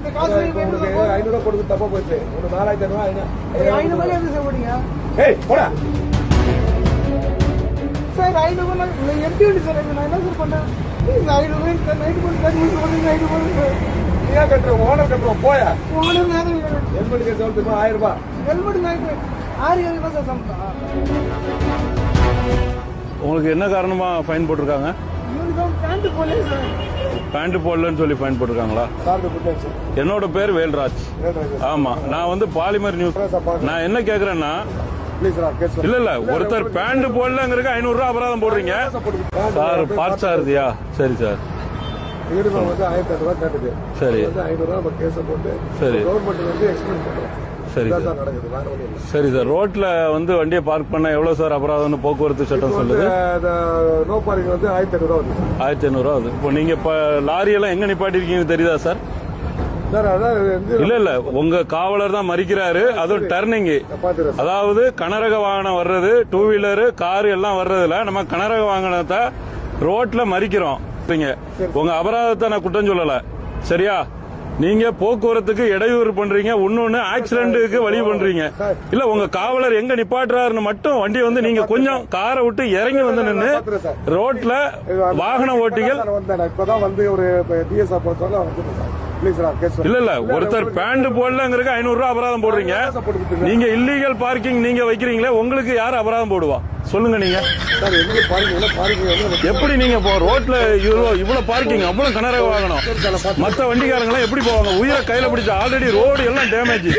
உங்களுக்கு 500 கொடுத்து தப்பா போச்சு. ஒரு 4500 500 எப்படி சார் போடுங்க? ஏய் போடா சார் 500 எப்படி வந்து சார் நான் என்ன சார் பண்ணேன்? 500 நைட் போட்டு பண்ணுங்க 500 நீயா கட்டுற ஓனர் கட்டுறோம் போயா. ஓனர் நேரம் ஹெல்மெட் கேஸ் எவ்வளவு 1000 ரூபாய். ஹெல்மெட் நைட் 6 தான் சார் சம்பளம். உங்களுக்கு என்ன காரணமா ஃபைன் போட்டிருக்காங்க? யூனிஃபார்ம் பேண்ட் போடல சார். பேண்ட் போடலன்னு சொல்லி ஃபைன் போட்டிருக்காங்களா? Sir good sir. என்னோட பேர் வேல்ராஜ். ஆமா, நான் வந்து பாலிமர் நியூஸ். நான் என்ன கேக்குறேன்னா, ப்ளீஸ் சார் கேஸ் இல்ல ஒருத்தர் பேண்ட் போடலங்கிறதுக்கு 500 ரூபாய் அபராதம் போடுறீங்க சார். பார்ட்ஸா இருந்தியா? சரி சார். யூனிஃபார்ம் வந்து 1500 ரூபாய் கேட்டது. சரி. வந்து 500 ரூபாய் நம்ம கேஸ் போட்டு சரி. கவர்மெண்ட் வந்து எக்ஸ்பிளைன் பண்றோம். சரி இதான் சார். சார் நடக்குது. வேற ஒண்ணும் இல்ல. சரி சார். ரோட்ல வந்து வண்டியை பார்க் பண்ண எவ்வளவு சார் அபராதம்னு போக்குவரத்து சட்டம் சொல்லுது? நோ பார்க்கிங் வந்து 1500 ரூபாய் வருது சார். 1500 ரூபா ஆகுது. இப்போ நீங்க லாரி எல்லாம் எங்க நிப்பாட்டிருக்கீங்க தெரியுதா சார்? சார் அதான் வந்து இல்ல உங்க காவலர் தான் மறிக்கிறாரு. அதுவும் டர்னிங், பாத்துறேன். அதாவது கனரக வாகனம் வர்றது, டூ வீலரு காரு எல்லாம் வர்றதுல நம்ம கனரக வாகனத்தை ரோட்ல மறிக்கிறோம். உங்க அபராதத்தை நான் குற்றம் சொல்லல, சரியா? நீங்க போக்குவரத்துக்கு இடையூறு பண்றீங்க, இன்னொன்னு ஆக்சிடென்ட்டுக்கு வழி பண்றீங்க. இல்ல உங்க காவலர் எங்க நிப்பாட்டுறாருன்னு மட்டும் வண்டி வந்து நீங்க கொஞ்சம் காரை விட்டு இறங்கி வந்து நின்று ரோட்ல வாகன ஓட்டிகள். இப்பதான் வந்து ஒரு டிஎஸ்ஆர் பொறுத்தவரை வந்துருக்கேன் சார். ப்ளீஸ் சார் கேஸ் இல்ல ஒருத்தர் பேண்ட் போடலங்கிறதுக்கு 500 ரூபாய் அபராதம் போடுறீங்க. நீங்க இல்லீகல் பார்க்கிங் நீங்க வைக்கிறீங்களே, உங்களுக்கு யார் அபராதம் போடுவா சொல்லுங்க நீங்க? சார் எங்க பார்க்கிங் எப்படி நீங்க ரோட்ல இவ்வளவு பார்க்கிங், அவ்வளவு கனரக வாகனம், மத்த வண்டிக்காரங்க எல்லாம் எப்படி போவாங்க? உயிரை கையில பிடிச்ச ஆல்ரெடி ரோடு எல்லாம் டேமேஜ்.